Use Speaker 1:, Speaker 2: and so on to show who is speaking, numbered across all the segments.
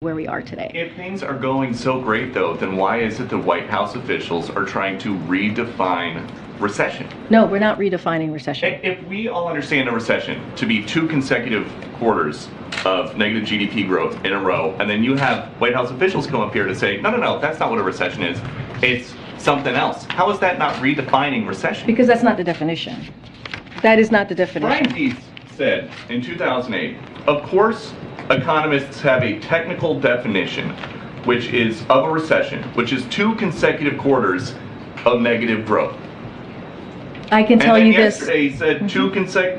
Speaker 1: where we are today.
Speaker 2: If things are going so great, though, then why is it the White House officials are trying to redefine recession?
Speaker 1: No, we're not redefining recession.
Speaker 2: If we all understand a recession to be 2 consecutive quarters of negative GDP growth in a row, and then you have White House officials come up here to say, no, that's not what a recession is. It's something else. How is that not redefining recession?
Speaker 1: Because that's not the definition. That is not the definition.
Speaker 2: Brian Deese said in 2008, of course, economists have a technical definition, which is of a recession, which is 2 consecutive quarters of negative growth.
Speaker 1: I can tell you this.
Speaker 2: Yesterday he said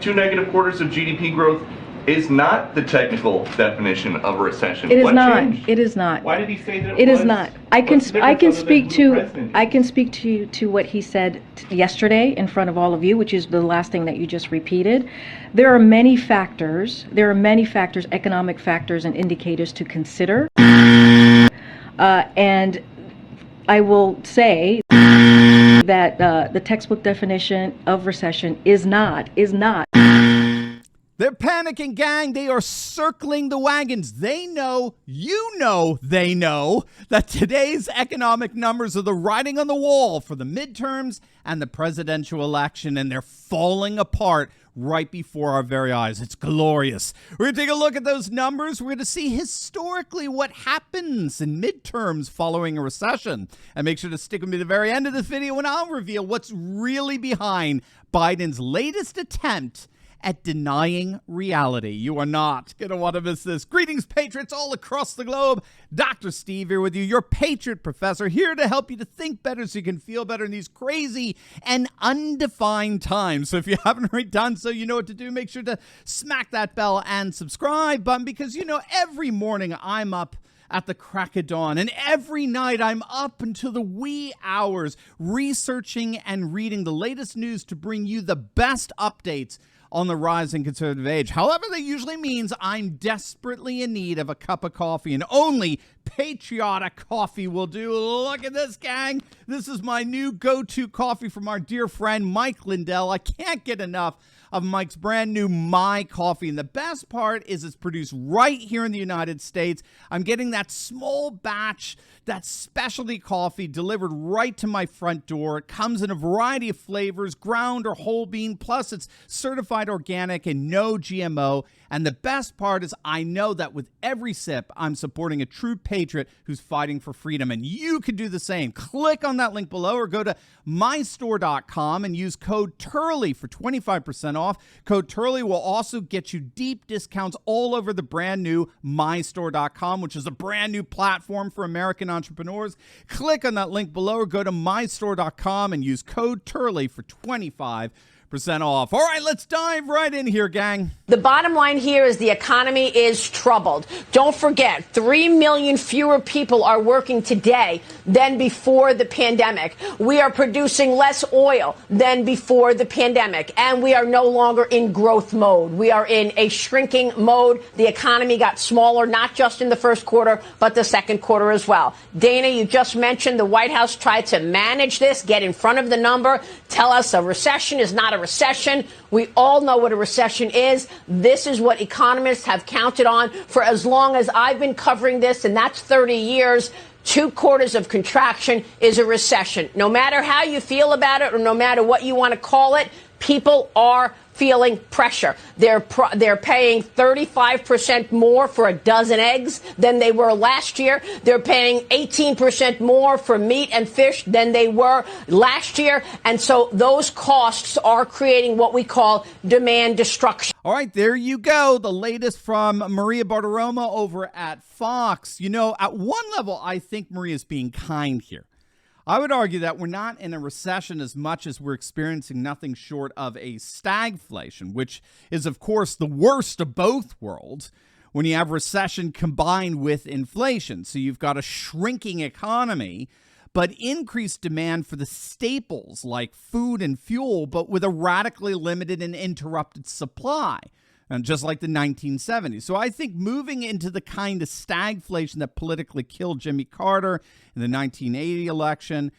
Speaker 2: 2 negative quarters of GDP growth is not the technical definition of a recession.
Speaker 1: It is
Speaker 2: What
Speaker 1: not.
Speaker 2: changed?
Speaker 1: It is not.
Speaker 2: Why did he say that
Speaker 1: it
Speaker 2: was?
Speaker 1: is not. I can speak to what he said yesterday in front of all of you, which is the last thing that you just repeated. There are many factors. Economic factors and indicators to consider. And I will say that the textbook definition of recession is not.
Speaker 3: They're panicking, gang. They are circling the wagons. They know, they know that today's economic numbers are the writing on the wall for the midterms and the presidential election, and they're falling apart right before our very eyes. It's glorious. We're going to take a look at those numbers. We're going to see historically what happens in midterms following a recession. And make sure to stick with me to the very end of this video when I'll reveal what's really behind Biden's latest attempt at denying reality. You are not going to want to miss this. Greetings, Patriots all across the globe. Dr. Steve here with you, your Patriot professor, here to help you to think better so you can feel better in these crazy and undefined times. So if you haven't already done so, you know what to do. Make sure to smack that bell and subscribe button because, every morning I'm up at the crack of dawn, and every night I'm up until the wee hours researching and reading the latest news to bring you the best updates on the rising conservative age. However, that usually means I'm desperately in need of a cup of coffee, and only patriotic coffee will do. Look at this, gang. This is my new go-to coffee from our dear friend Mike Lindell. I can't get enough of Mike's brand new My Coffee. And the best part is it's produced right here in the United States. I'm getting that small batch, that specialty coffee delivered right to my front door. It comes in a variety of flavors, ground or whole bean, plus it's certified organic and no GMO. And the best part is I know that with every sip, I'm supporting a true patriot who's fighting for freedom. And you can do the same. Click on that link below or go to mystore.com and use code Turley for 25% off. Code Turley will also get you deep discounts all over the brand new mystore.com, which is a brand new platform for American entrepreneurs. Click on that link below or go to mystore.com and use code Turley for 25% off. All right, let's dive right in here, gang.
Speaker 4: The bottom line here is the economy is troubled. Don't forget, 3 million fewer people are working today than before the pandemic. We are producing less oil than before the pandemic, and we are no longer in growth mode. We are in a shrinking mode. The economy got smaller, not just in the first quarter, but the second quarter as well. Dana, you just mentioned the White House tried to manage this, get in front of the number, tell us a recession is not a recession. We all know what a recession is. This is what economists have counted on for as long as I've been covering this, and that's 30 years. 2 quarters of contraction is a recession. No matter how you feel about it or no matter what you want to call it, people are feeling pressure. They're paying 35% more for a dozen eggs than they were last year. They're paying 18% more for meat and fish than they were last year. And so those costs are creating what we call demand destruction.
Speaker 3: All right, there you go. The latest from Maria Bartiromo over at Fox. At one level, I think Maria's being kind here. I would argue that we're not in a recession as much as we're experiencing nothing short of a stagflation, which is, of course, the worst of both worlds when you have recession combined with inflation. So you've got a shrinking economy, but increased demand for the staples like food and fuel, but with a radically limited and interrupted supply. And just like the 1970s. So I think moving into the kind of stagflation that politically killed Jimmy Carter in the 1980 election,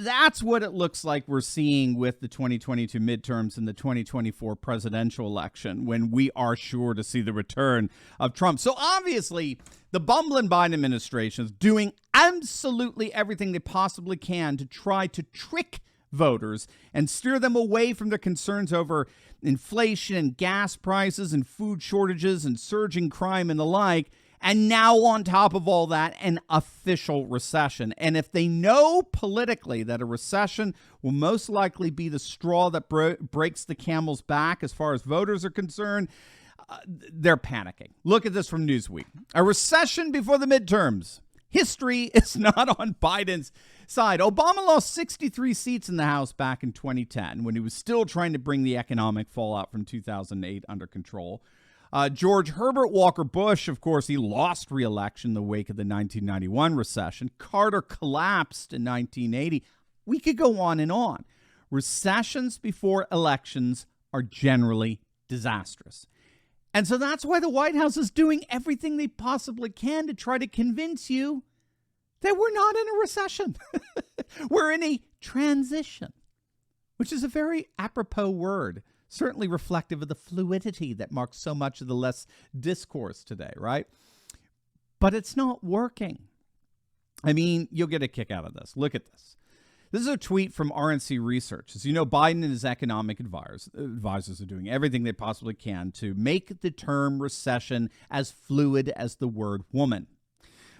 Speaker 3: That's what it looks like we're seeing with the 2022 midterms and the 2024 presidential election, when we are sure to see the return of Trump. So obviously, the bumbling Biden administration is doing absolutely everything they possibly can to try to trick voters and steer them away from their concerns over inflation and gas prices and food shortages and surging crime and the like. And now, on top of all that, an official recession. And if they know politically that a recession will most likely be the straw that breaks the camel's back as far as voters are concerned, they're panicking. Look at this from Newsweek. A recession before the midterms. History is not on Biden's side. Obama lost 63 seats in the House back in 2010 when he was still trying to bring the economic fallout from 2008 under control. George Herbert Walker Bush, of course, he lost re-election in the wake of the 1991 recession. Carter collapsed in 1980. We could go on and on. Recessions before elections are generally disastrous. And so that's why the White House is doing everything they possibly can to try to convince you that we're not in a recession. We're in a transition, which is a very apropos word. Certainly reflective of the fluidity that marks so much of the less discourse today, right? But it's not working. I mean, you'll get a kick out of this. Look at this. This is a tweet from RNC Research. As you know, Biden and his economic advisors are doing everything they possibly can to make the term recession as fluid as the word woman.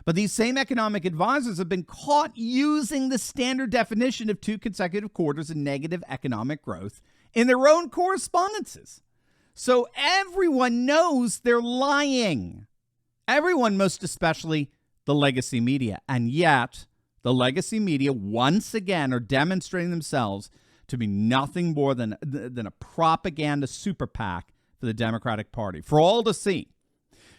Speaker 3: But these same economic advisors have been caught using the standard definition of 2 consecutive quarters of negative economic growth in their own correspondences. So everyone knows they're lying. Everyone, most especially the legacy media. And yet, the legacy media, once again, are demonstrating themselves to be nothing more than a propaganda super PAC for the Democratic Party, for all to see.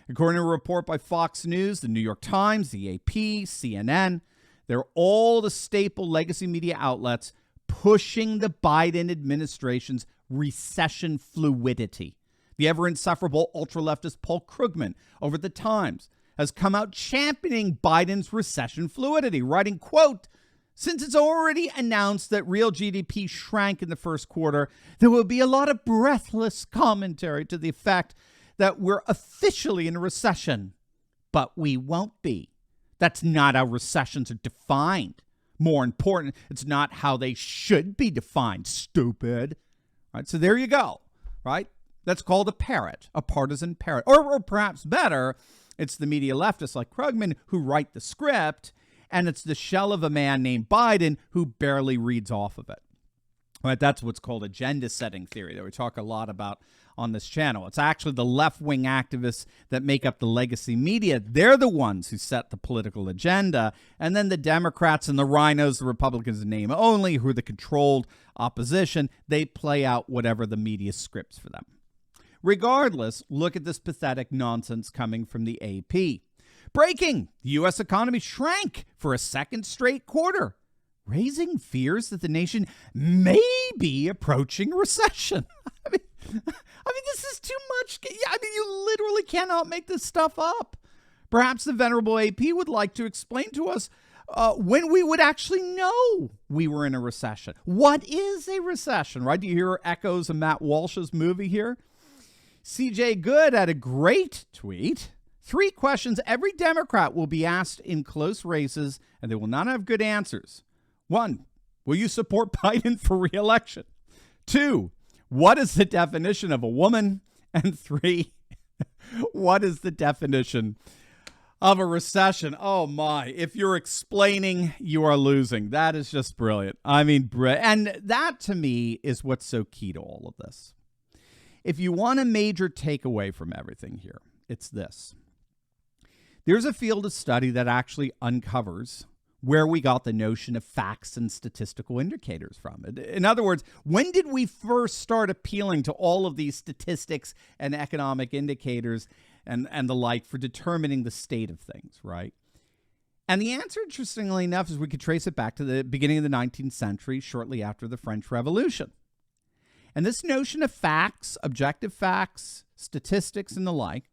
Speaker 3: According to a report by Fox News, the New York Times, the AP, CNN, they're all the staple legacy media outlets pushing the Biden administration's recession fluidity. The ever-insufferable ultra-leftist Paul Krugman over at the Times has come out championing Biden's recession fluidity, writing, quote, "Since it's already announced that real GDP shrank in the first quarter, there will be a lot of breathless commentary to the effect that we're officially in a recession. But we won't be. That's not how recessions are defined. More important, it's not how they should be defined, stupid." Right? So there you go, right? That's called a parrot, a partisan parrot. Or perhaps better, it's the media leftists like Krugman who write the script, and it's the shell of a man named Biden who barely reads off of it. Right? That's what's called agenda setting theory that we talk a lot about on this channel. It's actually the left-wing activists that make up the legacy media. They're the ones who set the political agenda. And then the Democrats and the rhinos, the Republicans in name only, who are the controlled opposition, they play out whatever the media scripts for them. Regardless, look at this pathetic nonsense coming from the AP. Breaking! The U.S. economy shrank for a second straight quarter, raising fears that the nation may be approaching recession. I mean, this is too much. I mean, you literally cannot make this stuff up. Perhaps the venerable AP would like to explain to us when we would actually know we were in a recession. What is a recession, right? Do you hear echoes of Matt Walsh's movie here? CJ Good had a great tweet. 3 questions every Democrat will be asked in close races, and they will not have good answers. 1, will you support Biden for re-election? 2, what is the definition of a woman? And 3, what is the definition of a recession? Oh my, if you're explaining, you are losing. That is just brilliant. I mean, and that to me is what's so key to all of this. If you want a major takeaway from everything here, it's this. There's a field of study that actually uncovers where we got the notion of facts and statistical indicators from. In other words, when did we first start appealing to all of these statistics and economic indicators and the like for determining the state of things, right? And the answer, interestingly enough, is we could trace it back to the beginning of the 19th century, shortly after the French Revolution. And this notion of facts, objective facts, statistics, and the like,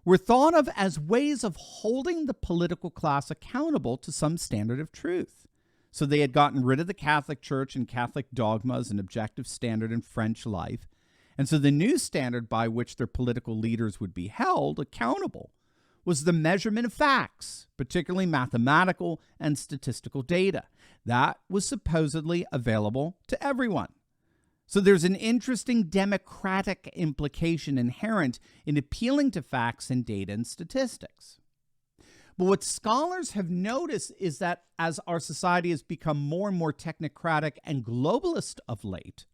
Speaker 3: were thought of as ways of holding the political class accountable to some standard of truth. So they had gotten rid of the Catholic Church and Catholic dogma as an objective standard in French life. And so the new standard by which their political leaders would be held accountable was the measurement of facts, particularly mathematical and statistical data. That was supposedly available to everyone. So there's an interesting democratic implication inherent in appealing to facts and data and statistics. But what scholars have noticed is that as our society has become more and more technocratic and globalist of late,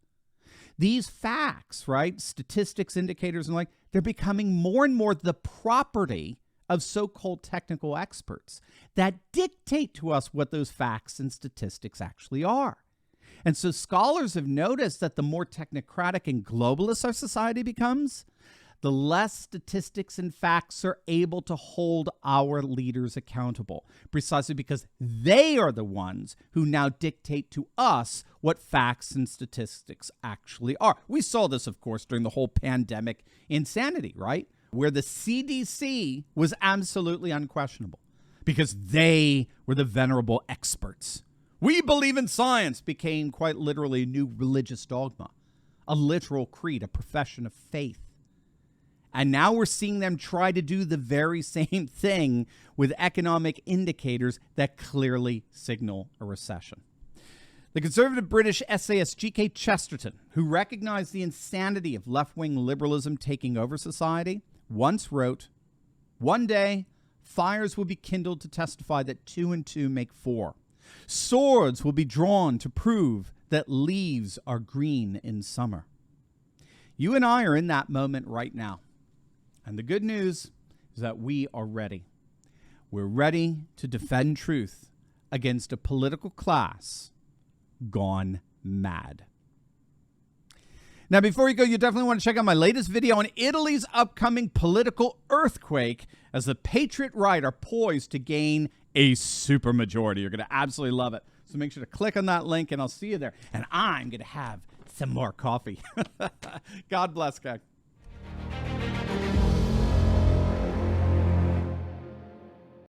Speaker 3: these facts, right, statistics, indicators, and like, they're becoming more and more the property of so-called technical experts that dictate to us what those facts and statistics actually are. And so scholars have noticed that the more technocratic and globalist our society becomes, the less statistics and facts are able to hold our leaders accountable, precisely because they are the ones who now dictate to us what facts and statistics actually are. We saw this, of course, during the whole pandemic insanity, right? Where the CDC was absolutely unquestionable because they were the venerable experts. We believe in science became quite literally a new religious dogma, a literal creed, a profession of faith. And now we're seeing them try to do the very same thing with economic indicators that clearly signal a recession. The conservative British essayist G.K. Chesterton, who recognized the insanity of left-wing liberalism taking over society, once wrote, "One day, fires will be kindled to testify that 2 and 2 make 4. Swords will be drawn to prove that leaves are green in summer." You and I are in that moment right now. And the good news is that we are ready. We're ready to defend truth against a political class gone mad. Now, before you go, you definitely want to check out my latest video on Italy's upcoming political earthquake as the Patriot right are poised to gain a supermajority. You're going to absolutely love it. So make sure to click on that link, and I'll see you there. And I'm going to have some more coffee. God bless, guys.